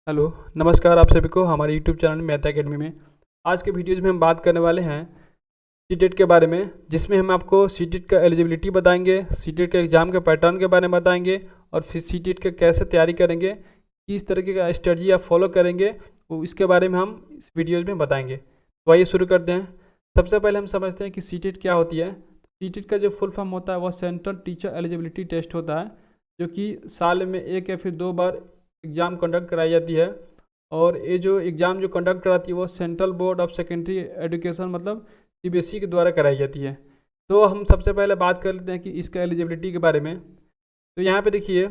Hello, नमस्कार आप सभी को हमारे यूट्यूब चैनल मैथ एकेडमी में। आज के वीडियोज़ में हम बात करने वाले हैं सीटेट के बारे में, जिसमें हम आपको सीटेट का एलिजिबिलिटी बताएंगे, सीटेट के एग्ज़ाम के पैटर्न के बारे में बताएंगे और फिर सीटेट के कैसे तैयारी करेंगे, किस तरीके का स्ट्रेटजी आप फॉलो करेंगे, वो इसके बारे में हम इस वीडियोज़ में बताएंगे। तो आइए शुरू करते हैं। सबसे पहले हम समझते हैं कि सीटेट क्या होती है। सीटेट का जो फुल फॉर्म होता है वह सेंट्रल टीचर एलिजिबिलिटी टेस्ट होता है, जो कि साल में एक या फिर दो बार एग्ज़ाम कंडक्ट कराई जाती है। और ये जो एग्ज़ाम जो कंडक्ट कराती है वो central board of secondary education मतलब सीबीएसई के द्वारा कराई जाती है। तो हम सबसे पहले बात कर लेते हैं कि इसका एलिजिबिलिटी के बारे में। तो यहाँ पे देखिए,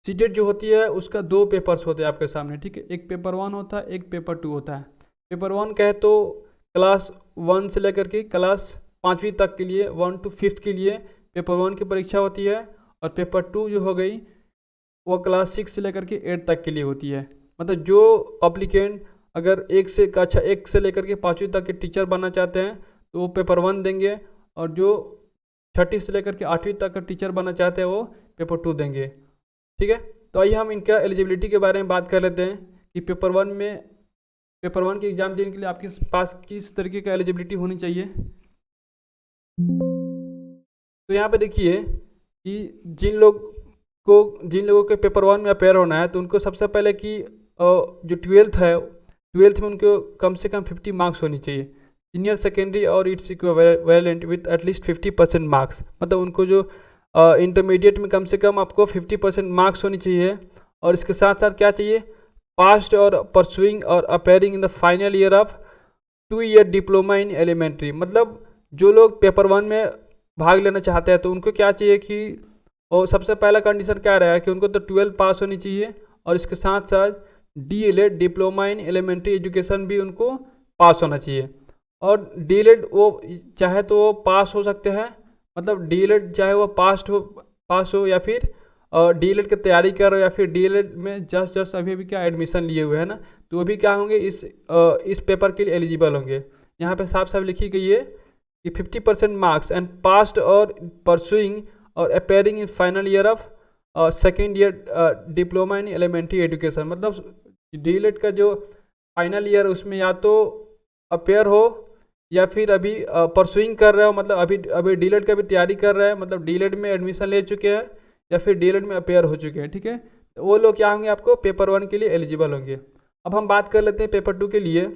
सीटेट जो होती है उसका दो पेपर्स होते हैं आपके सामने, ठीक है। एक पेपर 1 होता है, एक पेपर 2 होता है। पेपर 1 कहे तो क्लास 1 से लेकर के क्लास 5वीं तक के लिए, 1 to 5th के लिए पेपर 1 की परीक्षा होती है। और पेपर 2 जो हो गई वो क्लास 6 से लेकर के 8 तक के लिए होती है। मतलब जो अप्लीकेंट अगर एक से लेकर के 5वीं तक के टीचर बनना चाहते हैं तो वो पेपर 1 देंगे, और जो 6ठी से लेकर के 8वीं तक का टीचर बनना चाहते हैं वो पेपर 2 देंगे, ठीक है। तो आइए हम इनका एलिजिबिलिटी के बारे में बात कर लेते हैं कि पेपर 1 के एग्ज़ाम देने के लिए आपके पास किस तरीके का एलिजिबिलिटी होनी चाहिए। तो यहाँ पे देखिए कि जिन लोगों के पेपर 1 में अपेयर होना है तो उनको सबसे पहले कि जो ट्वेल्थ में उनको कम से कम 50 मार्क्स होनी चाहिए। सीनियर सेकेंडरी और its equivalent with at least 50% marks, मतलब उनको जो इंटरमीडिएट में कम से कम आपको 50% मार्क्स होनी चाहिए। और इसके साथ साथ क्या चाहिए, पास्ट और परसुइंग और appearing in the final year of 2 year diploma in elementary. मतलब जो लोग पेपर 1 में भाग लेना चाहते हैं तो उनको क्या चाहिए कि, और सबसे पहला कंडीशन क्या रहेगा कि उनको तो 12 पास होनी चाहिए, और इसके साथ साथ DELED diploma in elementary education भी उनको पास होना चाहिए। और DELED वो चाहे तो वो पास हो सकते हैं, मतलब DELED चाहे वो पास हो या फिर DELED की तैयारी कर रहे हो, या फिर DELED में जस्ट अभी अभी क्या एडमिशन लिए हुए हैं ना, तो वो भी क्या होंगे, इस पेपर के लिए एलिजिबल होंगे। यहाँ पे साफ साफ लिखी गई है कि 50% मार्क्स एंड पास्ट और परसुइंग और appearing in final year of second year diploma in elementary education. मतलब DELED का जो फाइनल ईयर उसमें या तो अपेयर हो या फिर अभी परसुइंग कर रहे हो, मतलब अभी DELED का भी तैयारी कर रहे हैं, मतलब DELED में एडमिशन ले चुके हैं या फिर DELED में अपेयर हो चुके हैं, ठीक है। तो वो लोग क्या होंगे, आपको पेपर 1 के लिए एलिजिबल होंगे। अब हम बात कर लेते हैं पेपर 2 के लिए।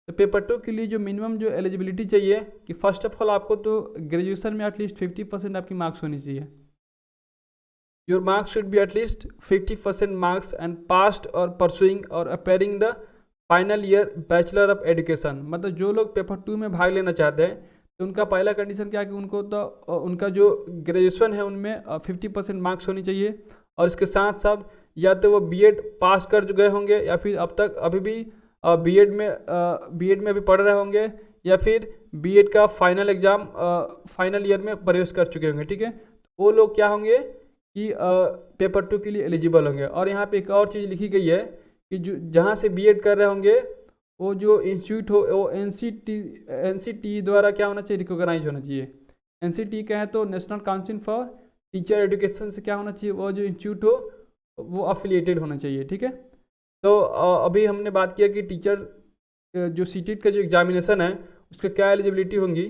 तो पेपर 2 के लिए जो मिनिमम जो एलिजिबिलिटी चाहिए कि फर्स्ट ऑफ ऑल आपको तो ग्रेजुएशन में एटलीस्ट 50% आपकी मार्क्स होनी चाहिए। Your marks should be at least 50% marks and passed और परसुइंग और appearing the final year bachelor of education. मतलब जो लोग पेपर 2 में भाग लेना चाहते हैं तो उनका पहला कंडीशन क्या है कि उनको तो उनका जो ग्रेजुएशन है उनमें 50% मार्क्स होनी चाहिए। और इसके साथ साथ या तो वो बीएड पास कर गए होंगे, या फिर अब तक अभी भी बीएड में अभी पढ़ रहे होंगे, या फिर बीएड का फाइनल एग्ज़ाम फाइनल ईयर में प्रवेश कर चुके होंगे, ठीक है। तो वो लोग क्या होंगे कि पेपर 2 के लिए एलिजिबल होंगे। और यहाँ पे एक और चीज़ लिखी गई है कि जो जहाँ से बीएड कर रहे होंगे वो जो इंस्टीट्यूट हो वो एनसीटी द्वारा क्या होना चाहिए, रिकॉग्नाइज होना चाहिए। एनसीटी कहें तो national council for teacher education से क्या होना चाहिए, वो जो इंस्टीट्यूट हो वो अफिलिएटेड होना चाहिए, ठीक है। तो अभी हमने बात किया कि टीचर जो सीटेट का जो एग्जामिनेशन है उसका क्या एलिजिबिलिटी होंगी।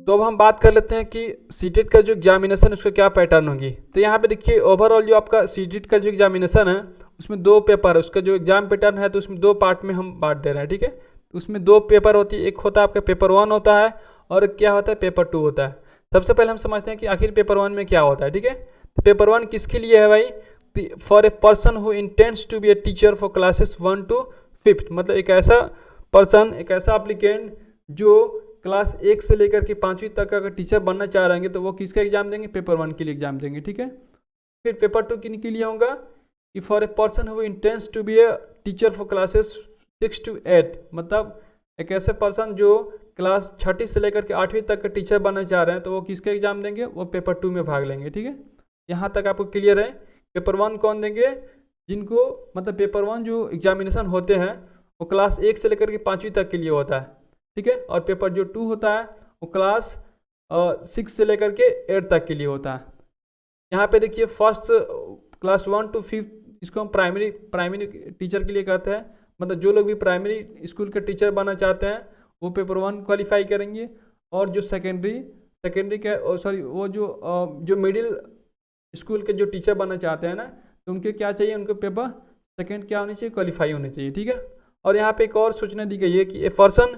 तो अब हम बात कर लेते हैं कि सीटेट का जो एग्जामिनेशन उसका क्या पैटर्न होगी। तो यहाँ पे देखिए, ओवरऑल जो आपका सीटेट का जो एग्जामिनेशन है उसमें 2 पेपर है। उसका जो एग्जाम पैटर्न है तो उसमें 2 पार्ट में हम बांट दे रहे हैं, ठीक है। तो उसमें 2 पेपर होती है, एक होता है आपका पेपर 1 होता है, और एक क्या होता है, पेपर 2 होता है। सबसे पहले हम समझते हैं कि आखिर पेपर 1 में क्या होता है, ठीक है। तो पेपर 1 किसके लिए है भाई, for a person who intends to be a teacher for classes 1 to 5th। मतलब एक ऐसा पर्सन, एक ऐसा अप्लीकेंट जो क्लास 1 से लेकर के 5वीं तक का अगर टीचर बनना चाह रहे हैं तो वो किसका एग्जाम देंगे, पेपर 1 के लिए एग्जाम देंगे, ठीक है। फिर पेपर 2 किन के लिए होगा कि for a person who intends to be a teacher for classes 6 to 8। मतलब एक ऐसे पर्सन जो क्लास 6ठी से लेकर के 8वीं तक का टीचर बनना चाह रहे हैं तो वो किसका एग्जाम देंगे, वो पेपर 2 में भाग लेंगे, ठीक है। यहाँ तक आपको क्लियर है। पेपर 1 कौन देंगे, जिनको मतलब पेपर 1 जो एग्जामिनेशन होते हैं वो क्लास 1 से लेकर के 5वीं तक के लिए होता है, ठीक है। और पेपर जो 2 होता है वो क्लास 6 से लेकर के 8 तक के लिए होता है। यहाँ पे देखिए, फर्स्ट क्लास 1 to 5 इसको हम प्राइमरी टीचर के लिए कहते हैं। मतलब जो लोग भी प्राइमरी स्कूल के टीचर बनना चाहते हैं वो पेपर 1 क्वालिफाई करेंगे, और जो सेकेंडरी के सॉरी वो जो मिडिल स्कूल के जो टीचर बनना चाहते हैं ना, तो उनके क्या चाहिए, उनको पेपर सेकेंड क्या होनी चाहिए, क्वालिफाई होनी चाहिए। ठीक है। और यहाँ पे एक और सूचना दी गई है कि a person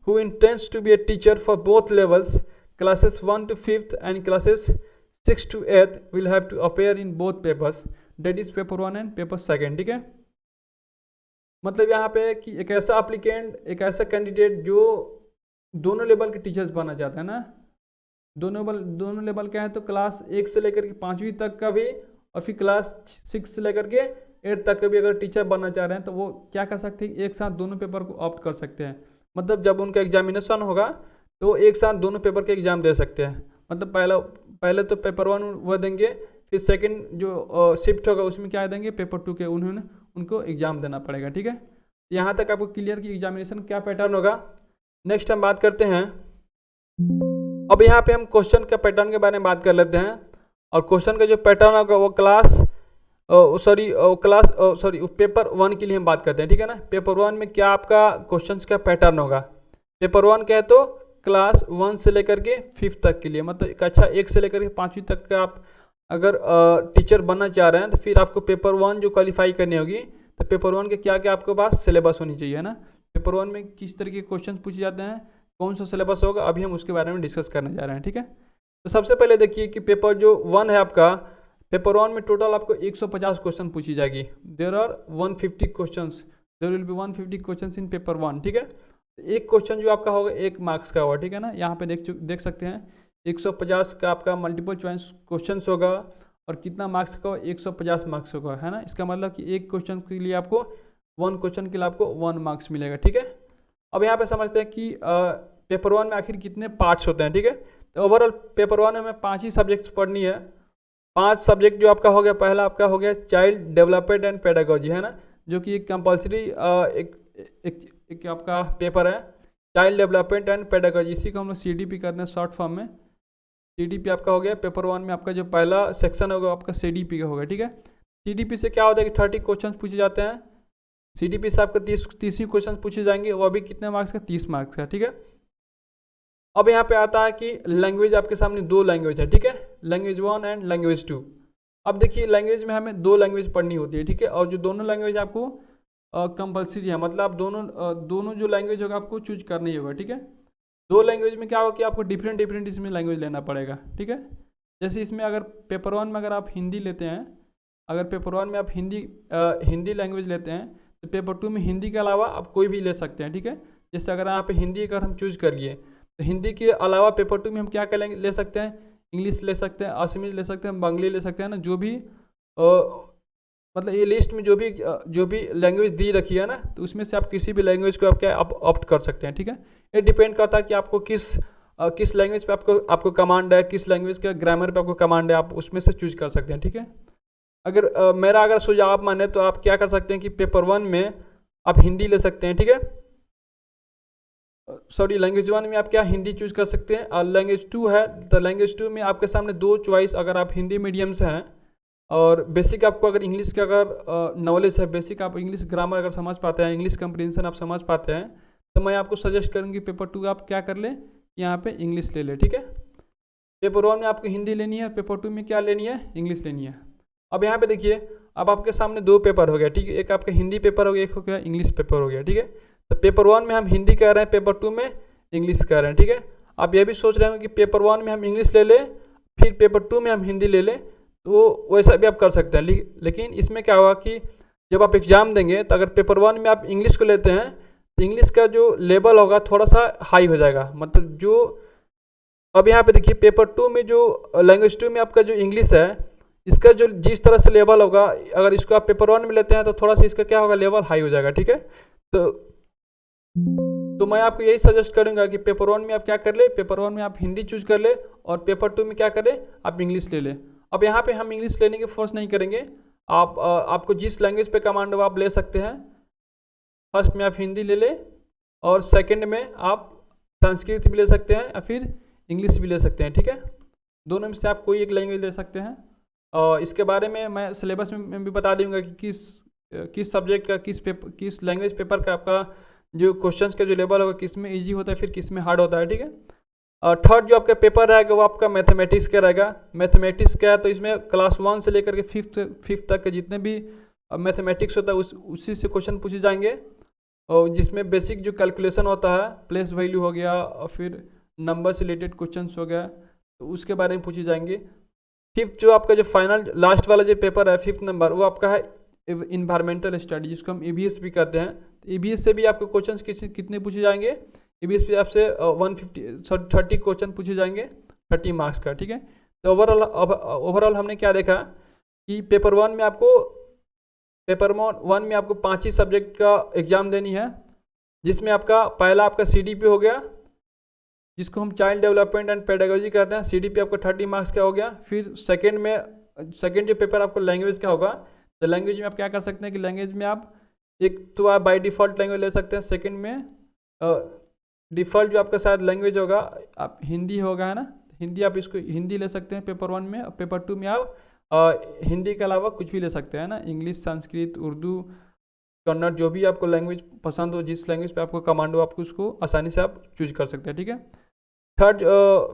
who intends to be a teacher for both levels classes 1 to 5th and classes 6 to 8th will have to appear in both papers, that is paper 1 and paper 2। ठीक है। मतलब यहाँ पे कि एक ऐसा एप्लीकेंट, एक ऐसा कैंडिडेट जो दोनों लेवल के टीचर्स बनना चाहते हैं ना, दोनों लेवल क्या है, तो क्लास 1 से लेकर के 5वीं तक का भी, और फिर क्लास 6 से लेकर के 8 तक का भी अगर टीचर बनना चाह रहे हैं तो वो क्या कर सकते हैं, एक साथ दोनों पेपर को ऑप्ट कर सकते हैं। मतलब जब उनका एग्जामिनेशन होगा तो एक साथ दोनों पेपर के एग्ज़ाम दे सकते हैं। मतलब पहले तो पेपर 1 वो देंगे, फिर सेकंड जो शिफ्ट होगा उसमें क्या देंगे, पेपर 2 के उनको एग्ज़ाम देना पड़ेगा। ठीक है। यहाँ तक आपको क्लियर कि एग्जामिनेशन क्या पैटर्न होगा। नेक्स्ट हम बात करते हैं, अब यहाँ पे हम क्वेश्चन के पैटर्न के बारे में बात कर लेते हैं। और क्वेश्चन का जो पैटर्न होगा वो पेपर 1 के लिए हम बात करते हैं। ठीक है ना। पेपर 1 में क्या आपका क्वेश्चंस का पैटर्न होगा, पेपर 1 क्या है तो क्लास 1 से लेकर के 5th तक के लिए, मतलब कक्षा 1 से लेकर के 5वीं तक का आप अगर टीचर बनना चाह रहे हैं तो फिर आपको पेपर 1 जो क्वालिफाई करनी होगी, तो पेपर 1 के क्या क्या आपके पास सिलेबस होनी चाहिए, है ना। पेपर 1 में किस तरह के क्वेश्चन पूछे जाते हैं, कौन सा सिलेबस होगा, अभी हम उसके बारे में डिस्कस करने जा रहे हैं। ठीक है। तो सबसे पहले देखिए कि पेपर जो 1 है आपका, पेपर 1 में टोटल आपको 150 क्वेश्चन पूछी जाएगी। There are 150 questions, there will be 150 questions in paper 1। ठीक है। एक क्वेश्चन जो आपका होगा 1 मार्क्स का होगा। ठीक है ना। यहाँ पे देख सकते हैं 150 का आपका मल्टीपल चॉइस क्वेश्चन होगा, और कितना मार्क्स का, 150 मार्क्स होगा, है ना। इसका मतलब कि एक क्वेश्चन के लिए आपको 1 क्वेश्चन के लिए आपको 1 मार्क्स मिलेगा। ठीक है। अब यहाँ पे समझते हैं कि पेपर 1 में आखिर कितने पार्ट्स होते हैं। ठीक है। तो ओवरऑल पेपर 1 में हमें 5 ही सब्जेक्ट्स पढ़नी है। 5 सब्जेक्ट जो आपका हो गया, पहला आपका हो गया चाइल्ड डेवलपमेंट एंड पेडागोजी, है ना, जो कि एक कंपल्सरी एक आपका पेपर है, चाइल्ड डेवलपमेंट एंड पेडागोजी। इसी को हम लोग CDP करते हैं शॉर्ट फॉर्म में। CDP आपका हो गया पेपर 1 में, आपका जो पहला सेक्शन होगा आपका CDP का होगा। ठीक है। CDP से क्या होता है कि 30 क्वेश्चन पूछे जाते हैं। CDP से आपका 30 ही क्वेश्चन पूछे जाएंगे, वो भी कितने मार्क्स का, 30 मार्क्स का। ठीक है। अब यहाँ पे आता है कि लैंग्वेज आपके सामने 2 लैंग्वेज है। ठीक है। Language 1 and language 2। अब देखिए लैंग्वेज में हमें 2 लैंग्वेज पढ़नी होती है। ठीक है। और जो दोनों लैंग्वेज आपको कंपलसरी है, मतलब आप दोनों जो लैंग्वेज होगा आपको चूज करना ही होगा। ठीक है। 2 लैंग्वेज में क्या होगा कि आपको डिफरेंट इसमें लैंग्वेज लेना पड़ेगा। ठीक है। जैसे इसमें अगर पेपर 1 में अगर आप हिंदी लेते हैं, अगर पेपर 1 में आप हिंदी लैंग्वेज लेते हैं, तो पेपर 2 में हिंदी के अलावा आप कोई भी ले सकते हैं। ठीक है। जैसे अगर यहाँ पे हिंदी अगर हम चूज कर लिए, तो हिंदी के अलावा पेपर 2 में हम क्या करेंगे, ले सकते हैं, इंग्लिश ले सकते हैं, असमीज ले सकते हैं, बंगाली ले सकते हैं ना, जो भी मतलब ये लिस्ट में जो भी लैंग्वेज दी रखी है ना, तो उसमें से आप किसी भी लैंग्वेज को आप क्या ऑप्ट कर सकते हैं। ठीक है। ये डिपेंड करता है कि आपको किस लैंग्वेज पे आपको कमांड है, किस लैंग्वेज का ग्रामर पे आपको कमांड है, आप उसमें से चूज कर सकते हैं। ठीक है। मेरा अगर सुझाव माने तो आप क्या कर सकते हैं कि पेपर 1 में आप हिंदी ले सकते हैं। ठीक है। सॉरी, लैंग्वेज 1 में आप क्या हिंदी चूज कर सकते हैं। और लैंग्वेज 2 है, तो लैंग्वेज 2 में आपके सामने 2 चॉइस, अगर आप हिंदी मीडियम से हैं और बेसिक आपको अगर इंग्लिश का अगर नॉलेज है, बेसिक आप इंग्लिश ग्रामर अगर समझ पाते हैं, इंग्लिश कंप्रीहेंशन आप समझ पाते हैं, तो मैं आपको सजेस्ट करूँगी पेपर 2 आप क्या कर लें, यहाँ पे इंग्लिश ले लें। ठीक है। पेपर 1 में आपको हिंदी लेनी है, पेपर 2 में क्या लेनी है, इंग्लिश लेनी है। अब यहाँ पे देखिए, अब आपके सामने 2 पेपर हो गया। ठीक है। एक आपका हिंदी पेपर हो गया, एक हो गया इंग्लिश पेपर हो गया। ठीक है। तो पेपर 1 में हम हिंदी कह रहे हैं, पेपर 2 में इंग्लिश कह रहे हैं। ठीक है। आप ये भी सोच रहे हो कि पेपर 1 में हम इंग्लिश ले लें, फिर पेपर 2 में हम हिंदी ले लें, तो वैसा भी आप कर सकते हैं। लेकिन इसमें क्या होगा कि जब आप एग्जाम देंगे, तो अगर पेपर 1 में आप इंग्लिश को लेते हैं, तो इंग्लिश का जो लेवल होगा थोड़ा सा हाई हो जाएगा। मतलब जो अब यहाँ पे देखिए पेपर 2 में जो लैंग्वेज 2 में आपका जो इंग्लिश है, इसका जो जिस तरह से लेवल होगा, अगर इसको आप पेपर 1 में लेते हैं तो थोड़ा सा इसका क्या होगा, लेवल हाई हो जाएगा। ठीक है। तो मैं आपको यही सजेस्ट करूंगा कि पेपर 1 में आप क्या कर ले, पेपर 1 में आप हिंदी चूज कर ले, और पेपर 2 में क्या कर ले, आप इंग्लिश ले ले। अब यहाँ पे हम इंग्लिश लेने की फोर्स नहीं करेंगे, आपको जिस लैंग्वेज पे कमांड हो आप ले सकते हैं। फर्स्ट में आप हिंदी ले ले, और सेकंड में आप संस्कृत भी ले सकते हैं, या फिर इंग्लिश भी ले सकते हैं। ठीक है। दोनों में से आप कोई एक लैंग्वेज ले सकते हैं। और इसके बारे में मैं सिलेबस में भी बता दूंगा कि किस सब्जेक्ट का किस लैंग्वेज पेपर का आपका जो क्वेश्चंस का जो लेवल होगा किस में ईजी होता है फिर किस में हार्ड होता है, ठीक है। और थर्ड जो आपका पेपर रहेगा वो आपका मैथमेटिक्स का रहेगा। मैथमेटिक्स का है तो इसमें क्लास 1 से लेकर के फिफ्थ तक के जितने भी मैथमेटिक्स होता है उसी से क्वेश्चन पूछे जाएंगे, और जिसमें बेसिक जो कैलकुलेशन होता है, प्लेस वैल्यू हो गया और फिर नंबर से रिलेटेड क्वेश्चंस हो गया, तो उसके बारे में पूछे जाएंगे। फिफ्थ जो आपका जो फाइनल लास्ट वाला जो पेपर है 5th नंबर, वो आपका है इन्वायरमेंटल स्टडी, जिसको हम ईवीएस भी कहते हैं। तो ईवीएस से भी आपके क्वेश्चंस कितने पूछे जाएंगे, ईवीएस पे आपसे 150 क्वेश्चन पूछे जाएंगे 30 मार्क्स का, ठीक है। तो ओवरऑल हमने क्या देखा कि पेपर वन में आपको 5 ही सब्जेक्ट का एग्जाम देनी है, जिसमें आपका पहला आपका सीडीपी हो गया, जिसको हम चाइल्ड डेवलपमेंट एंड पेडागोजी कहते हैं। सीडीपी आपका 30 मार्क्स का हो गया। फिर सेकेंड जो पेपर आपको लैंग्वेज का होगा, तो लैंग्वेज में आप क्या कर सकते हैं कि लैंग्वेज में आप एक तो आप बाय डिफ़ॉल्ट लैंग्वेज ले सकते हैं। सेकेंड में डिफ़ॉल्ट जो आपका शायद लैंग्वेज होगा आप हिंदी होगा, है ना, हिंदी, आप इसको हिंदी ले सकते हैं पेपर 1 में। पेपर 2 में आप हिंदी के अलावा कुछ भी ले सकते हैं ना, इंग्लिश, संस्कृत, उर्दू, कन्नड़, जो भी आपको लैंग्वेज पसंद हो, जिस लैंग्वेज पे आपको कमांड हो, आपको उसको आसानी से आप चूज कर सकते हैं, ठीक है। थर्ड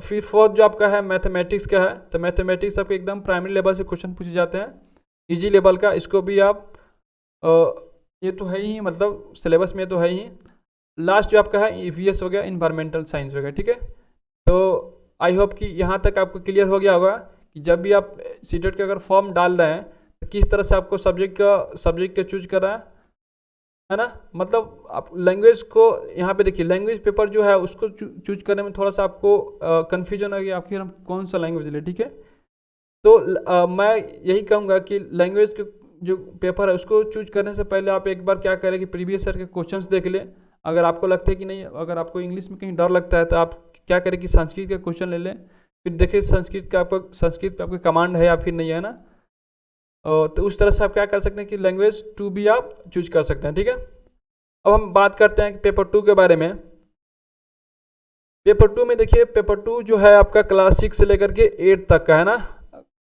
फिर फोर्थ जो आपका है मैथमेटिक्स का है, तो मैथमेटिक्स आपको एकदम प्राइमरी लेवल से क्वेश्चन पूछे जाते हैं, इजी लेवल का। इसको भी आप ये तो है ही, मतलब सिलेबस में तो है ही। लास्ट जो आपका है ईवीएस हो गया, इन्वायरमेंटल साइंस हो गया, ठीक है। तो आई होप कि यहाँ तक आपको क्लियर हो गया होगा कि जब भी आप सीटेट का अगर फॉर्म डाल रहे हैं तो किस तरह से आपको सब्जेक्ट का चूज करना है ना। मतलब आप लैंग्वेज को यहाँ पे देखिए, लैंग्वेज पेपर जो है उसको चूज करने में थोड़ा सा आपको कन्फ्यूजन है कि आखिर हम कौन सा लैंग्वेज ले, ठीक है। तो मैं यही कहूँगा कि लैंग्वेज के जो पेपर है उसको चूज करने से पहले आप एक बार क्या करें कि प्रीवियस ईयर के क्वेश्चंस देख लें। अगर आपको लगता है कि नहीं, अगर आपको इंग्लिश में कहीं डर लगता है तो आप क्या करें कि संस्कृत का क्वेश्चन ले लें, फिर देखिए संस्कृत पे आपका कमांड है या फिर नहीं है ना। तो उस तरह से आप क्या कर सकते हैं कि लैंग्वेज 2 भी आप चूज कर सकते हैं, ठीक है। अब हम बात करते हैं पेपर 2 के बारे में। पेपर 2 में देखिए, पेपर 2 जो है आपका क्लास 6 से लेकर के 8 तक का है ना।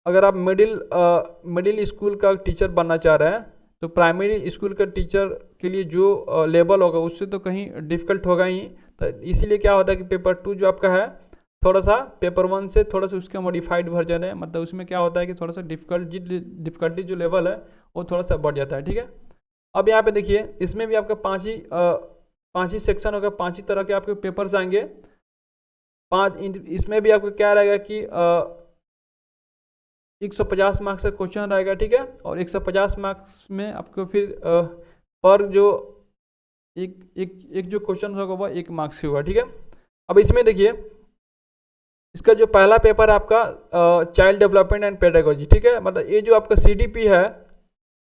अगर आप मिडिल स्कूल का टीचर बनना चाह रहे हैं तो प्राइमरी स्कूल का टीचर के लिए जो लेवल होगा उससे तो कहीं डिफ़िकल्ट होगा ही। तो इसीलिए क्या होता है कि पेपर 2 जो आपका है थोड़ा सा पेपर 1 से थोड़ा सा उसका मॉडिफाइड वर्जन है। मतलब उसमें क्या होता है कि थोड़ा सा डिफ़िकल्टी जो लेवल है वो थोड़ा सा बढ़ जाता है, ठीक है। अब यहाँ पे देखिए, इसमें भी आपका 5 ही सेक्शन होगा, 5 ही तरह के आपके पेपर्स आएंगे। इसमें भी आपको क्या रहेगा कि 150 मार्क्स का क्वेश्चन रहेगा, ठीक है। और 150 मार्क्स में आपको फिर पर जो एक जो क्वेश्चन होगा वह 1 मार्क्स से होगा, ठीक है। अब इसमें देखिए, इसका जो पहला पेपर है आपका चाइल्ड डेवलपमेंट एंड पेडागोजी, ठीक है। मतलब ये जो आपका सीडीपी है,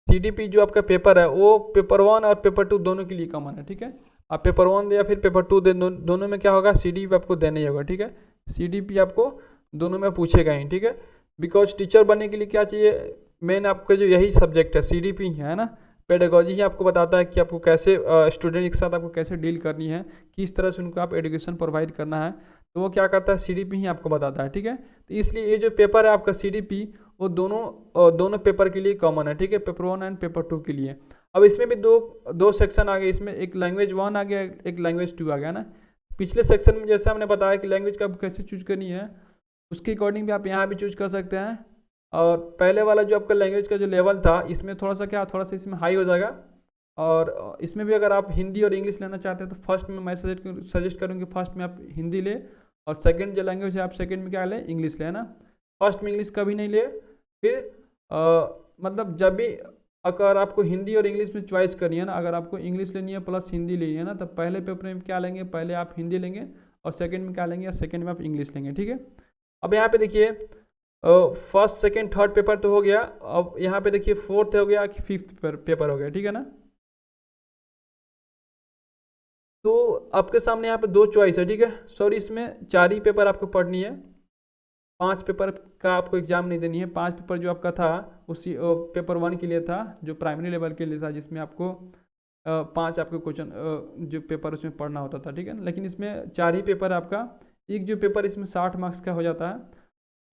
सीडीपी जो आपका पेपर है वो पेपर 1 और पेपर 2 दोनों के लिए कॉमन है, ठीक है। आप पेपर 1 दे या फिर पेपर 2 दे, दोनों में क्या होगा, सीडीपी आपको देना ही होगा, ठीक है। सीडीपी आपको दोनों में पूछेगा ही, ठीक है। बिकॉज टीचर बनने के लिए क्या चाहिए, मेन आपका जो यही सब्जेक्ट है सीडीपी है ना। पेडागोजी ही आपको बताता है कि आपको कैसे स्टूडेंट के साथ आपको कैसे डील करनी है, किस तरह से उनको आप एजुकेशन प्रोवाइड करना है, तो वो क्या करता है, सीडीपी ही आपको बताता है, ठीक है। तो इसलिए ये जो पेपर है आपका सीडीपी, वो दोनों पेपर के लिए कॉमन है, ठीक है, पेपर 1 एंड पेपर 2 के लिए। अब इसमें भी दो सेक्शन आ गए, इसमें एक लैंग्वेज 1 आ गया, एक लैंग्वेज 2 आ गया ना। पिछले सेक्शन में जैसे हमने बताया कि लैंग्वेज का कैसे चूज करनी है, उसके अकॉर्डिंग भी आप यहाँ भी चूज कर सकते हैं। और पहले वाला जो आपका लैंग्वेज का जो लेवल था, इसमें थोड़ा सा इसमें हाई हो जाएगा। और इसमें भी अगर आप हिंदी और इंग्लिश लेना चाहते हैं तो फर्स्ट में मैं सजेस्ट करूँगी फर्स्ट में आप हिंदी ले, और सेकंड जो लैंग्वेज है आप सेकंड में क्या लें, इंग्लिश ले, ना। फर्स्ट में इंग्लिश कभी नहीं ले। फिर मतलब जब भी अगर आपको हिंदी और इंग्लिश में चॉइस करनी है ना, अगर आपको इंग्लिश लेनी है प्लस हिंदी लेनी है ना, तो पहले पेपर में क्या लेंगे, पहले आप हिंदी लेंगे और सेकंड में क्या लेंगे, या सेकंड में आप इंग्लिश लेंगे, ठीक है। अब यहाँ पे देखिए, फर्स्ट सेकंड थर्ड पेपर तो हो गया। अब यहाँ पे देखिए फोर्थ हो गया कि फिफ्थ पेपर हो गया, ठीक है ना। तो आपके सामने यहाँ पे 2 चॉइस है, ठीक है। सॉरी, इसमें 4 ही पेपर आपको पढ़नी है, 5 पेपर का आपको एग्जाम नहीं देनी है। 5 पेपर जो आपका था उसी पेपर 1 के लिए था, जो प्राइमरी लेवल के लिए था, जिसमें आपको 5 आपके क्वेश्चन जो पेपर उसमें पढ़ना होता था, ठीक है। लेकिन इसमें 4 ही पेपर है आपका। एक जो पेपर इसमें 60 मार्क्स का हो जाता है,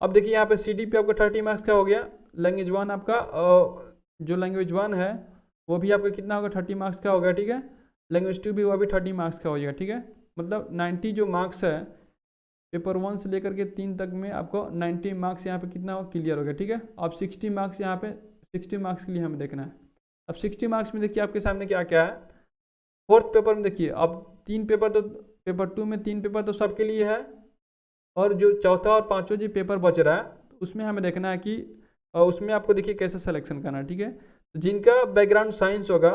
अब देखिए यहाँ पे CDP आपका 30 मार्क्स का हो गया। लैंग्वेज 1 आपका जो लैंग्वेज 1 है वो भी आपका कितना होगा, 30 मार्क्स का होगा, ठीक है। लैंग्वेज 2 भी वो भी 30 मार्क्स का हो जाएगा, ठीक है। मतलब 90 जो मार्क्स है पेपर 1 से लेकर के 3 तक में आपको 90 मार्क्स यहाँ पे कितना हो क्लियर हो गया, ठीक है। अब 60 मार्क्स यहाँ पे 60 मार्क्स के लिए हमें देखना है। अब 60 मार्क्स में देखिए आपके सामने क्या क्या है। फोर्थ पेपर में देखिए अब 3 पेपर तो पेपर 2 में 3 पेपर तो सबके लिए है, और जो चौथा और पांचवा जो पेपर बच रहा है उसमें हमें देखना है कि उसमें आपको देखिए कैसे सिलेक्शन करना है, ठीक है। तो जिनका बैकग्राउंड साइंस होगा,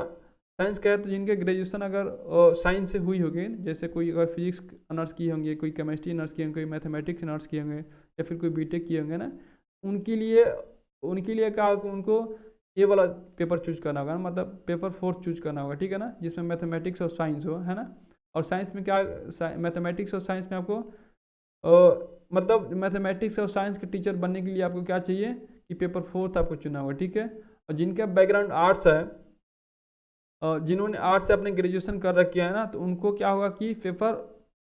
साइंस का है तो जिनके ग्रेजुएशन अगर साइंस से हुई होगी, जैसे कोई अगर फिजिक्स ऑनर्स किए होंगे, कोई केमिस्ट्री ऑनर्स किए होंगे, कोई मैथमेटिक्स ऑनर्स किए होंगे, या फिर कोई बीटेक किए होंगे ना, उनके लिए क्या होगा, उनको ये वाला पेपर चूज करना होगा, मतलब पेपर 4 चूज करना होगा, ठीक है ना, जिसमें मैथमेटिक्स और साइंस हो, है ना। और साइंस में क्या, मैथमेटिक्स और साइंस में आपको मतलब मैथमेटिक्स और साइंस के टीचर बनने के लिए आपको क्या चाहिए कि पेपर 4 आपको चुना होगा, ठीक है। और जिनका बैकग्राउंड आर्ट्स है, जिन्होंने आर्ट्स से अपने ग्रेजुएशन कर रखी है ना, तो उनको क्या होगा कि पेपर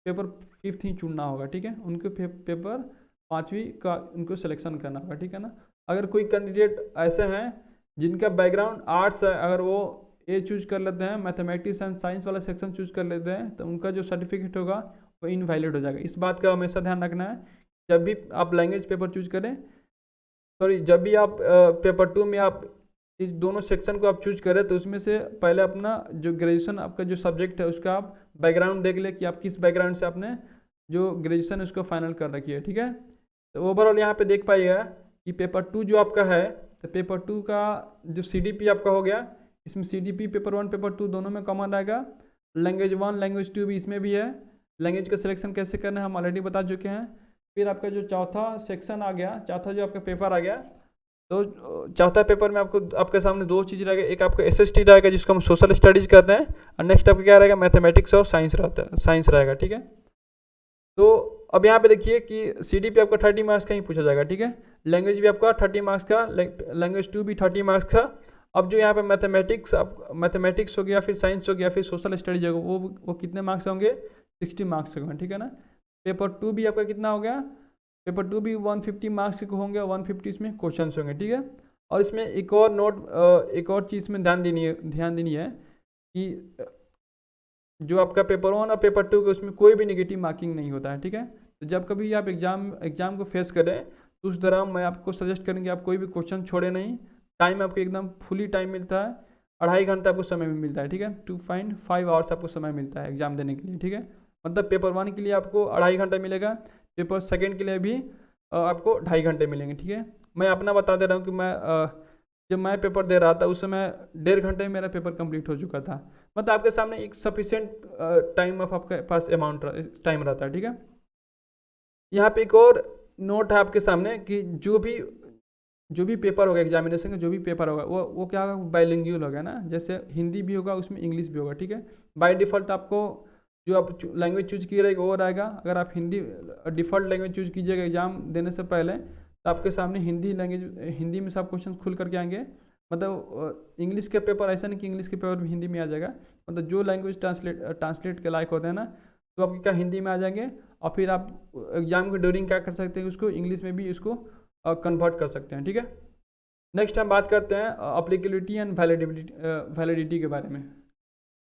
5 ही चुनना होगा, ठीक है। उनको पेपर 5वीं का उनको सिलेक्शन करना होगा, ठीक है ना। अगर कोई कैंडिडेट ऐसे हैं जिनका बैकग्राउंड आर्ट्स है, अगर वो ए चूज कर लेते हैं, मैथमेटिक्स एंड साइंस वाला सेक्शन चूज कर लेते हैं, तो उनका जो सर्टिफिकेट होगा वो इनवैलिड हो जाएगा। इस बात का हमेशा ध्यान रखना है जब भी आप लैंग्वेज पेपर चूज करें, सॉरी जब भी आप पेपर 2 में आप इस दोनों सेक्शन को आप चूज करें, तो उसमें से पहले अपना जो ग्रेजुएशन आपका जो सब्जेक्ट है उसका आप बैकग्राउंड देख ले कि आप किस बैकग्राउंड से आपने जो ग्रेजुएशन उसको फाइनल कर रखी है, ठीक है। तो ओवरऑल यहाँ पे देख पाइएगा कि पेपर 2 जो आपका है, तो पेपर 2 का जो CDP आपका हो गया, इसमें CDP पेपर 1 पेपर 2 दोनों में कॉमन आएगा। लैंग्वेज 1 लैंग्वेज 2 भी इसमें भी है। लैंग्वेज का सिलेक्शन कैसे करना है हम ऑलरेडी बता चुके हैं। फिर आपका जो चौथा सेक्शन आ गया, चौथा जो आपका पेपर आ गया, तो चौथा पेपर में आपको आपके सामने 2 चीज़ रहेगा, एक आपका SST रहेगा जिसको हम सोशल स्टडीज़ कहते हैं, और नेक्स्ट आपका क्या रहेगा, मैथमेटिक्स और साइंस रहेगा, ठीक है। तो अब यहाँ पे देखिए कि CDP आपका 30 मार्क्स का ही पूछा जाएगा, ठीक है। लैंग्वेज भी आपका 30 मार्क्स का, लैंग्वेज 2 भी 30 मार्क्स का। अब जो यहाँ पे मैथमेटिक्स हो गया, फिर साइंस हो गया, फिर सोशल स्टडीज होगा, वो कितने मार्क्स होंगे, 60 मार्क्स होंगे, ठीक है ना। पेपर 2 भी आपका कितना हो गया, पेपर 2 भी 150 मार्क्स के होंगे, 150 इसमें क्वेश्चन होंगे, ठीक है। और इसमें एक और चीज़ में ध्यान देनी है कि जो आपका पेपर 1 और पेपर 2 के उसमें कोई भी नेगेटिव मार्किंग नहीं होता है, ठीक है। तो जब कभी आप एग्जाम को फेस करें, तो उस दौरान मैं आपको सजेस्ट करेंगे आप कोई भी क्वेश्चन छोड़े नहीं। टाइम आपको एकदम फुली टाइम मिलता है, 2.5 घंटा आपको समय भी मिलता है, ठीक है। 2.5 आवर्स आपको समय मिलता है एग्जाम देने के लिए, ठीक है। मतलब पेपर 1 के लिए आपको 2.5 घंटा मिलेगा, पेपर 2 के लिए भी आपको 2.5 घंटे मिलेंगे, ठीक है। मैं अपना बता दे रहा हूँ कि जब मैं पेपर दे रहा था उस समय 1.5 घंटे में मेरा पेपर कंप्लीट हो चुका था। मतलब आपके सामने एक सफिशिएंट टाइम ऑफ आपके पास अमाउंट टाइम रहता है, ठीक है। यहाँ पे एक और नोट है आपके सामने कि जो भी पेपर होगा एग्जामिनेशन का, जो भी पेपर होगा वो क्या होगा, बाइलिंगुअल होगा ना, जैसे हिंदी भी होगा उसमें इंग्लिश भी होगा, ठीक है। बाय डिफ़ॉल्ट आपको जो आप लैंग्वेज चूज किए रहेगा वो रहेगा। अगर आप डिफ़ॉल्ट लैंग्वेज चूज कीजिएगा एग्जाम देने से पहले, तो आपके सामने हिंदी में सब क्वेश्चन खुल करके आएंगे। मतलब इंग्लिश के पेपर ऐसा नहीं कि इंग्लिश के पेपर भी हिंदी में आ जाएगा, मतलब जो लैंग्वेज ट्रांसलेट के लायक होते हैं ना, तो आपके क्या हिंदी में आ जाएंगे, और फिर आप एग्जाम के ड्यूरिंग क्या कर सकते हैं, उसको इंग्लिश में भी उसको कन्वर्ट कर सकते हैं, ठीक है। नेक्स्ट हम बात करते हैं अप्लीकेबिलिटी एंड वैलिडिटी के बारे में।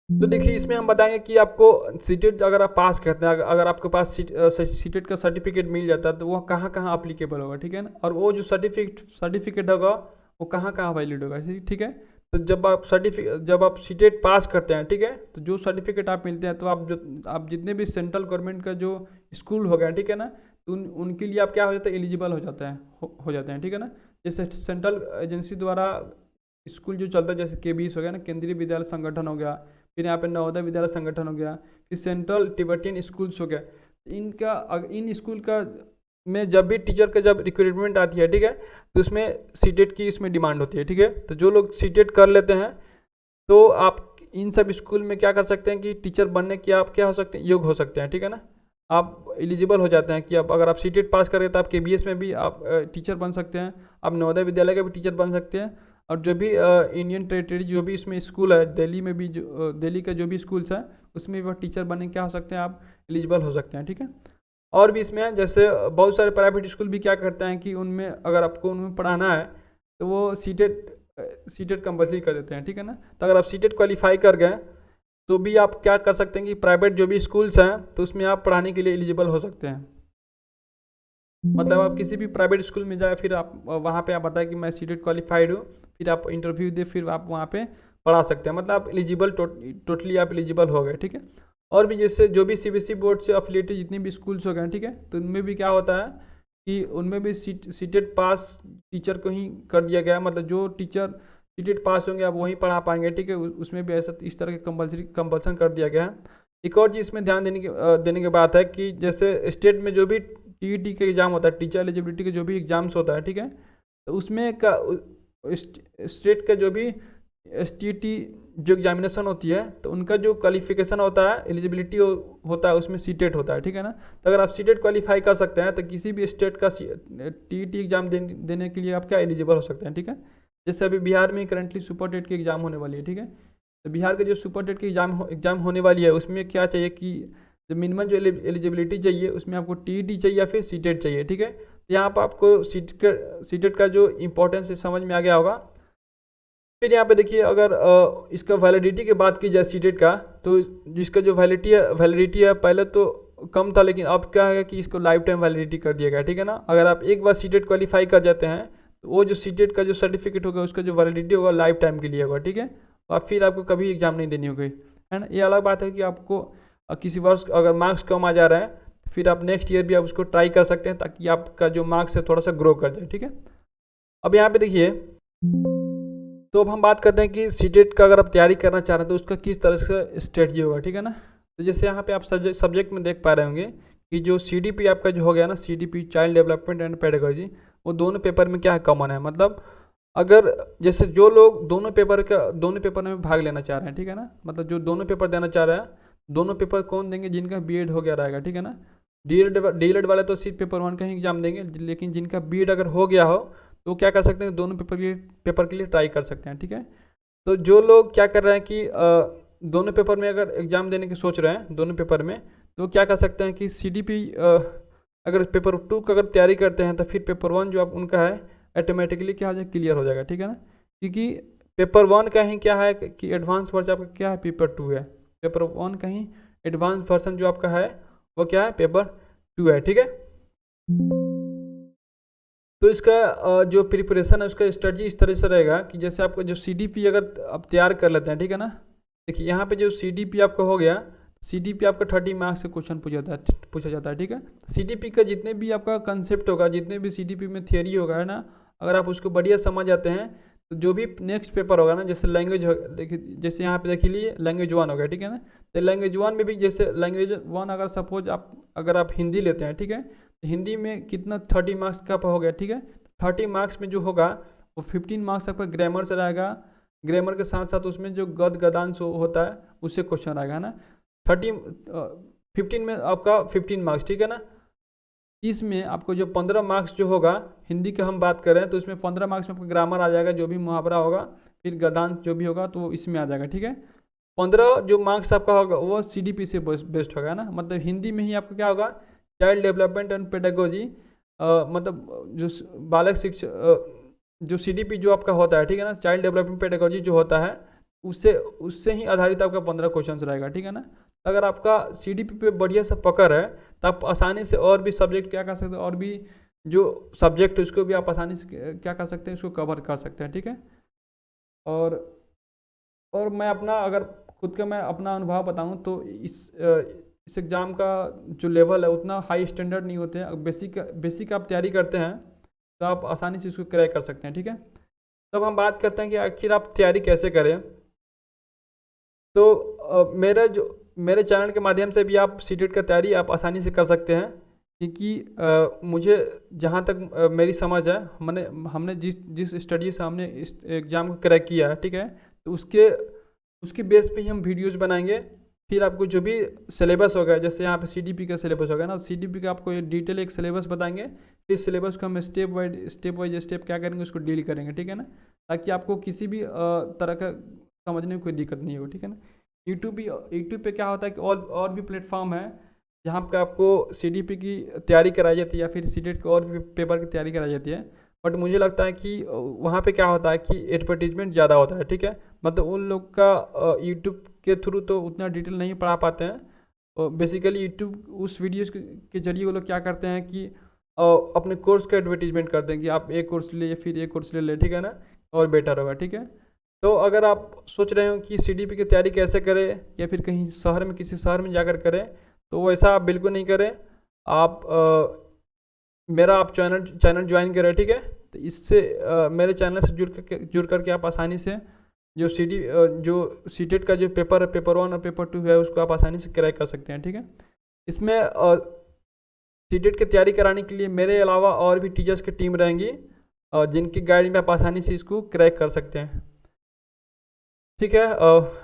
तो देखिए इसमें हम बताएंगे कि आपको सीटेट अगर आप पास करते हैं, अगर आपके पास सीटेट का सर्टिफिकेट मिल जाता है, तो वह कहाँ कहाँ अप्लीकेबल होगा, ठीक है ना। और वो जो सर्टिफिकेट होगा वो कहाँ कहाँ वैलिड होगा, ठीक है। तो जब आप सीटेट पास करते हैं, ठीक है, तो जो सर्टिफिकेट आप मिलते हैं, तो आप जितने भी सेंट्रल गवर्नमेंट का जो स्कूल हो गया, ठीक है ना, तो उनके लिए आप क्या हो जाता है, एलिजिबल हो जाते हैं, ठीक है ना। जैसे सेंट्रल एजेंसी द्वारा स्कूल जो चलता है, जैसे KVS हो गया ना, केंद्रीय विद्यालय संगठन हो गया, फिर यहाँ पे नवोदय विद्यालय संगठन हो गया, फिर सेंट्रल तिब्बतियन स्कूल्स हो गया। इन स्कूल का में जब भी टीचर का जब रिक्रूटमेंट आती है, ठीक है, तो उसमें सीटेट की इसमें डिमांड होती है, ठीक है। तो जो लोग सीटेट कर लेते हैं, तो आप इन सब स्कूल में क्या कर सकते हैं कि टीचर बनने के आप क्या हो सकते हैं, योग्य हो सकते हैं, ठीक है ना। आप एलिजिबल हो जाते हैं कि आप अगर आप सीटेट पास करें तो आप KVS में भी आप टीचर बन सकते हैं, आप नवोदय विद्यालय का भी टीचर बन सकते हैं। और जो भी इंडियन टेरिटरी जो भी इसमें स्कूल है, दिल्ली में भी दिल्ली का जो भी स्कूल्स है, उसमें भी टीचर बनने क्या हो सकते हैं, आप एलिजिबल हो सकते हैं, ठीक है। और भी इसमें है, जैसे बहुत सारे प्राइवेट स्कूल भी क्या करते हैं कि उनमें अगर आपको उनमें पढ़ाना है तो वो सीटेट कंपलसरी कर देते हैं, ठीक है ना। तो अगर आप सीटेट क्वालिफाई कर गए तो भी आप क्या कर सकते हैं कि प्राइवेट जो भी स्कूल्स हैं तो उसमें आप पढ़ाने के लिए एलिजिबल हो सकते हैं। मतलब आप किसी भी प्राइवेट स्कूल में जाए, फिर आप वहाँ पे आप बताएं कि मैं सीटेट क्वालिफाइड हूँ, फिर आप इंटरव्यू दे, फिर आप वहाँ पे पढ़ा सकते हैं। मतलब आप एलिजिबल टोटली आप एलिजिबल हो गए, ठीक है। और भी जैसे जो भी सीबीएसई बोर्ड से अफिलिएटेड जितने भी स्कूल्स हो गए, ठीक है, तो उनमें भी क्या होता है कि उनमें भी सीटेट पास टीचर को ही कर दिया गया है। मतलब जो टीचर सीटेट पास होंगे आप वहीं पढ़ा पाएंगे, ठीक है। उसमें भी ऐसा इस तरह के कंपल्सन कर दिया गया है। एक और चीज़ इसमें ध्यान देने की बात है कि जैसे स्टेट में जो भी टीईटी का एग्ज़ाम होता है, टीचर एलिजिबिलिटी के जो भी एग्ज़ाम्स होता है, ठीक है, तो उसमें का स्टेट का जो भी एसटीईटी जो एग्जामिनेशन होती है तो उनका जो क्वालिफिकेशन होता है, एलिजिबिलिटी होता है, उसमें सीटेट होता है, ठीक है ना। तो अगर आप सीटेट क्वालिफाई कर सकते हैं तो किसी भी स्टेट का टीईटी एग्ज़ाम देने के लिए आप क्या एलिजिबल हो सकते हैं, ठीक है। जैसे अभी बिहार में करंटली सुपर टेट की एग्ज़ाम होने वाली है, ठीक है। तो बिहार के जो सुपर टेट की एग्ज़ाम होने वाली है उसमें क्या चाहिए कि जो मिनिमम जो एलिजिबिलिटी चाहिए उसमें आपको टीईटी चाहिए या फिर सीटेट चाहिए, ठीक है। तो यहाँ पर आपको सीटेट का जो इम्पोर्टेंस समझ में आ गया होगा। फिर यहाँ पे देखिए, अगर इसका वैलिडिटी की बात की जाए सीटेट का, तो जिसका जो वैलिडिटी है पहले तो कम था, लेकिन अब क्या है कि इसको लाइफ टाइम वैलिडिटी कर दिया गया, ठीक है ना। अगर आप एक बार सीटेट क्वालिफाई कर जाते हैं तो वो जो सीटेट का जो सर्टिफिकेट होगा उसका जो वैलिडिटी होगा लाइफ टाइम के लिए होगा, ठीक है। और फिर आपको कभी एग्जाम नहीं देनी होगी, है ना। ये अलग बात है कि आपको किसी वर्ष अगर मार्क्स कम आ जा रहा है फिर आप नेक्स्ट ईयर भी आप उसको ट्राई कर सकते हैं ताकि आपका जो मार्क्स है थोड़ा सा ग्रो कर जाए, ठीक है। अब यहाँ पे देखिए, तो अब हम बात करते हैं कि सीटेट का अगर आप तैयारी करना चाह रहे हैं तो उसका किस तरह से स्ट्रेटजी होगा, ठीक है ना। तो जैसे यहाँ पे आप सब्जेक्ट में देख पा रहे होंगे कि जो सीडीपी आपका जो हो गया ना, CDP child development and pedagogy, वो दोनों पेपर में क्या है कॉमन है। मतलब अगर जैसे जो लोग दोनों पेपर में भाग लेना चाह रहे हैं, ठीक है ना, मतलब जो दोनों पेपर देना चाह रहे हैं, दोनों पेपर कौन देंगे, जिनका बीएड हो गया रहेगा, ठीक है ना। डीएलएड वाले तो सिर्फ पेपर 1 का ही एग्जाम देंगे, लेकिन जिनका बीएड अगर हो गया हो तो क्या कर सकते हैं, दोनों पेपर के लिए ट्राई कर सकते हैं, ठीक है। तो जो लोग क्या कर रहे हैं कि दोनों पेपर में अगर एग्ज़ाम देने की सोच रहे हैं दोनों पेपर में, तो क्या कर सकते हैं कि सीडीपी अगर पेपर 2 का अगर तैयारी करते हैं तो फिर पेपर 1 जो आप उनका है ऑटोमेटिकली क्या हो जाएगा, क्लियर हो जाएगा, ठीक है ना। क्योंकि पेपर 1 का ही क्या है कि एडवांस वर्जन आपका क्या है, पेपर 2 है। पेपर 1 का ही एडवांस वर्जन जो आपका है वो क्या है, पेपर 2 है, ठीक है। तो इसका जो प्रिपरेशन है उसका स्ट्रेटजी इस तरह से रहेगा कि जैसे आपका जो सीडीपी अगर आप तैयार कर लेते हैं, ठीक है ना। देखिए यहाँ पे जो सीडीपी आपका हो गया, सीडीपी आपका 30 मार्क्स से क्वेश्चन पूछा जाता है, ठीक है। सीडीपी का जितने भी आपका कंसेप्ट होगा, जितने भी सीडीपी में थियरी होगा, है ना, अगर आप उसको बढ़िया समझ जाते हैं तो जो भी नेक्स्ट पेपर होगा ना, जैसे लैंग्वेज देखिए, जैसे यहाँ पे देख लीजिए लैंग्वेज 1 हो गया, ठीक है ना। तो लैंग्वेज 1 में भी जैसे लैंग्वेज 1 अगर सपोज अगर आप हिंदी लेते हैं, ठीक है, तो हिंदी में कितना 30 मार्क्स का हो गया, ठीक है। 30 मार्क्स में जो होगा वो 15 मार्क्स आपका ग्रामर से रहेगा, ग्रामर के साथ साथ उसमें जो गद्यांश होता है उससे क्वेश्चन आएगा, है ना। 15 में आपका 15 मार्क्स, ठीक है ना। इसमें आपको जो 15 मार्क्स जो होगा, हिंदी का हम बात करें तो इसमें 15 मार्क्स में आपका ग्रामर आ जाएगा, जो भी मुहावरा होगा, फिर गद्यांश जो भी होगा तो वो इसमें आ जाएगा, ठीक है। 15 जो मार्क्स आपका होगा वो सीडीपी से बेस्ड होगा ना। मतलब हिंदी में ही आपका क्या होगा, चाइल्ड डेवलपमेंट एंड पेडागोजी, मतलब जो बालक शिक्षा जो सीडीपी जो आपका होता है, ठीक है ना, चाइल्ड डेवलपमेंट पेडागोजी जो होता है उससे ही आधारित आपका 15 क्वेश्चन रहेगा, ठीक है ना। अगर आपका सीडीपी पे बढ़िया सा पकड़ है तो आप आसानी से और भी सब्जेक्ट क्या कर सकते हैं, और भी जो सब्जेक्ट है उसको भी आप आसानी से क्या कर सकते हैं, उसको कवर कर सकते हैं, ठीक है। और मैं अपना अगर खुद का मैं अपना अनुभव बताऊं तो इस एग्ज़ाम का जो लेवल है उतना हाई स्टैंडर्ड नहीं होते हैं। बेसिक आप तैयारी करते हैं तो आप आसानी से इसको क्रैक कर सकते हैं, ठीक है। तब हम बात करते हैं कि आखिर आप तैयारी कैसे करें। तो मेरे चैनल के माध्यम से भी आप सीटेट का तैयारी आप आसानी से कर सकते हैं, क्योंकि मुझे जहाँ तक मेरी समझ है, हमने जिस स्टडी से हमने इस एग्ज़ाम को क्रैक किया है, ठीक है, तो उसके बेस पे ही हम वीडियोज़ बनाएंगे। फिर आपको जो भी सिलेबस होगा, जैसे यहाँ पे सीडीपी का सिलेबस होगा ना, सीडीपी का आपको डिटेल एक सिलेबस बताएंगे, फिर सिलेबस को हम स्टेप वाइज स्टेप क्या करेंगे उसको डील करेंगे, ठीक है ना, ताकि आपको किसी भी तरह का समझने में कोई दिक्कत नहीं हो, ठीक है ना। यूट्यूब पे क्या होता है कि और भी प्लेटफॉर्म है जहाँ पे आपको CDP की तैयारी कराई जाती है या फिर सीटेट के और भी पेपर की तैयारी कराई जाती है। बट मुझे लगता है कि वहाँ पे क्या होता है कि एडवर्टीजमेंट ज़्यादा होता है, ठीक है। मतलब उन लोग का यूट्यूब के थ्रू तो उतना डिटेल नहीं पढ़ा पाते हैं। बेसिकली यूट्यूब उस वीडियोज़ के जरिए वो लोग क्या करते हैं कि अपने कोर्स का एडवर्टीजमेंट करते हैं कि आप एक कोर्स ले फिर एक कोर्स ले लें, ठीक है ना, और बेटर होगा, ठीक है। तो अगर आप सोच रहे हो कि CDP की तैयारी कैसे करें या फिर कहीं शहर में किसी शहर में जाकर करें, तो वैसा आप बिल्कुल नहीं करें। आप मेरा आप चैनल चैनल ज्वाइन करें, ठीक है। तो इससे मेरे चैनल से जुड़ करके आप आसानी से जो जो सीटेट का जो पेपर है, पेपर 1 और पेपर 2 है, उसको आप आसानी से क्रैक कर सकते हैं, ठीक है। इसमें सीटेट की तैयारी कराने के लिए मेरे अलावा और भी टीचर्स की टीम रहेंगी जिनकी गाइड में आप आसानी से इसको क्रैक कर सकते हैं, ठीक है।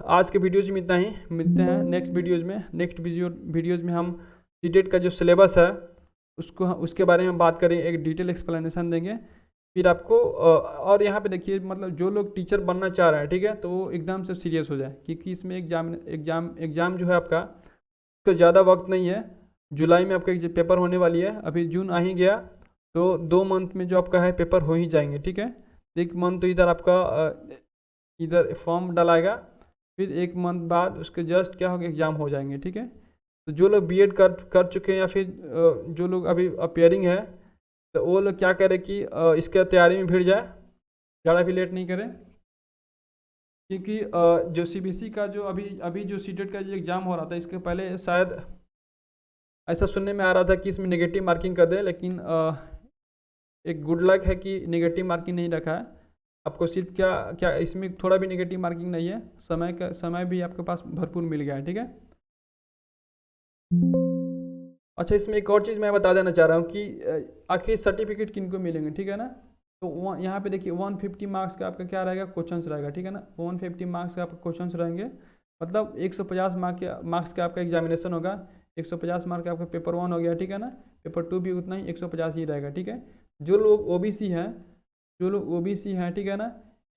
आज के वीडियोज़ में इतना ही, मिलते हैं नेक्स्ट वीडियोज़ में हम सीटेट का जो सिलेबस है उसके बारे में बात करें, एक डिटेल एक्सप्लेनेशन देंगे फिर आपको। और यहाँ पे देखिए, मतलब जो लोग टीचर बनना चाह रहे हैं, ठीक है, तो वो एकदम से सीरियस हो जाए, क्योंकि इसमें एग्ज़ाम जो है आपका, उसका ज़्यादा वक्त नहीं है। जुलाई में आपका एक पेपर होने वाली है, अभी जून आ ही गया, तो 2 मंथ में जो आपका है पेपर हो ही जाएंगे, ठीक है। 1 मंथ तो इधर आपका इधर फॉर्म डलाएगा, फिर 1 मंथ बाद उसके जस्ट क्या होगा, एग्ज़ाम हो जाएंगे, ठीक है। तो जो लोग बीएड कर चुके हैं या फिर जो लोग अभी अपेयरिंग है, तो वो लोग क्या करें कि इसके तैयारी में भिड़ जाए, ज़्यादा भी लेट नहीं करें, क्योंकि जो CBSE का जो अभी जो सीटेट का जो एग्ज़ाम हो रहा था, इसके पहले शायद ऐसा सुनने में आ रहा था कि इसमें नेगेटिव मार्किंग कर दे, लेकिन एक गुड लक है कि नेगेटिव मार्किंग नहीं रखा है। आपको सिर्फ क्या क्या इसमें थोड़ा भी नेगेटिव मार्किंग नहीं है, समय भी आपके पास भरपूर मिल गया है, ठीक है। अच्छा, इसमें एक और चीज़ मैं बता देना चाह रहा हूँ कि आखिर सर्टिफिकेट किनको मिलेंगे, ठीक है ना। तो यहाँ पे देखिए 150 मार्क्स का आपका क्या रहेगा, क्वेश्चंस रहेगा, ठीक है ना। 150 मार्क्स का आपका क्वेश्चंस रहेंगे, मतलब 150 मार्क्स का आपका एग्जामिनेशन होगा। 150 मार्क का आपका पेपर 1 हो गया, ठीक है ना। पेपर 2 भी उतना ही 150 ही रहेगा, ठीक है। जो लोग ओबीसी हैं, ठीक है ना,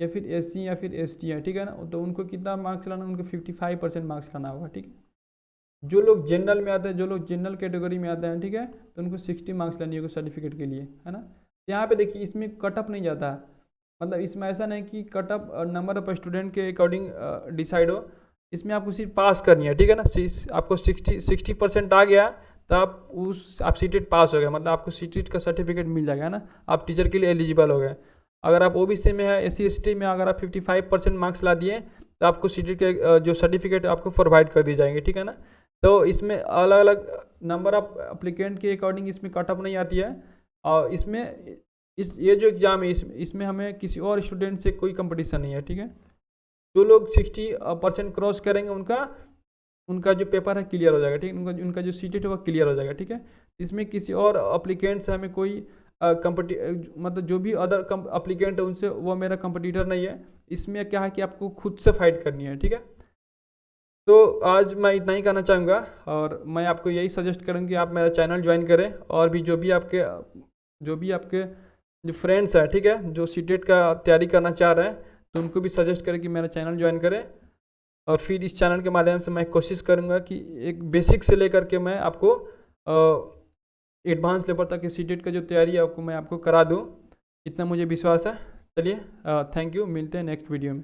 या फिर SC या फिर ST है, ठीक है ना, तो उनको कितना मार्क्स लाना, उनको 55% मार्क्स लाना होगा, ठीक है। जो लोग जनरल में आते हैं, जो लोग जनरल कैटेगरी में आते हैं, ठीक है, तो उनको 60 मार्क्स लानी होगी सर्टिफिकेट के लिए, है ना। यहाँ पे देखिए, इसमें कटअप नहीं जाता है, मतलब इसमें ऐसा नहीं कि कटअप नंबर ऑफ स्टूडेंट के अकॉर्डिंग डिसाइड हो। इसमें आपको सिर्फ पास करनी है, ठीक है ना। आपको 60% आ गया तो आप सीटेट पास हो गए, मतलब आपको सीटेट का सर्टिफिकेट मिल जाएगा, है ना। आप टीचर के लिए एलिजिबल हो गए। अगर आप OBC में है, SC ST में अगर आप 55% मार्क्स ला दिए, तो आपको सीटेट के जो सर्टिफिकेट आपको प्रोवाइड कर दी जाएंगे, ठीक है ना। तो इसमें अलग अलग नंबर ऑफ अप्लीकेंट के अकॉर्डिंग इसमें कटअप नहीं आती है। और इसमें ये जो एग्ज़ाम है, इसमें हमें किसी और स्टूडेंट से कोई कंपटीशन नहीं है, ठीक है। जो लोग 60% क्रॉस करेंगे, उनका जो पेपर है क्लियर हो जाएगा, ठीक है। उनका जो सीटेट है वो क्लियर हो जाएगा, ठीक है। इसमें किसी और अप्लीकेंट से हमें कोई मतलब जो भी अदर अप्लीकेंट है उनसे, वो मेरा कंपटीटर नहीं है। इसमें क्या है कि आपको खुद से फाइट करनी है, ठीक है। तो आज मैं इतना ही कहना चाहूँगा, और मैं आपको यही सजेस्ट करूँगी कि आप मेरा चैनल ज्वाइन करें, और भी जो भी आपके जो फ्रेंड्स हैं, ठीक है, जो सीटेट का तैयारी करना चाह रहे हैं, तो उनको भी सजेस्ट करें कि मेरा चैनल ज्वाइन करें। और फिर इस चैनल के माध्यम से मैं कोशिश करूँगा कि एक बेसिक से लेकर के मैं आपको एडवांस लेवल तक की सीटेट का जो तैयारी है मैं आपको करा दूँ, इतना मुझे विश्वास है। चलिए, थैंक यू, मिलते हैं नेक्स्ट वीडियो में।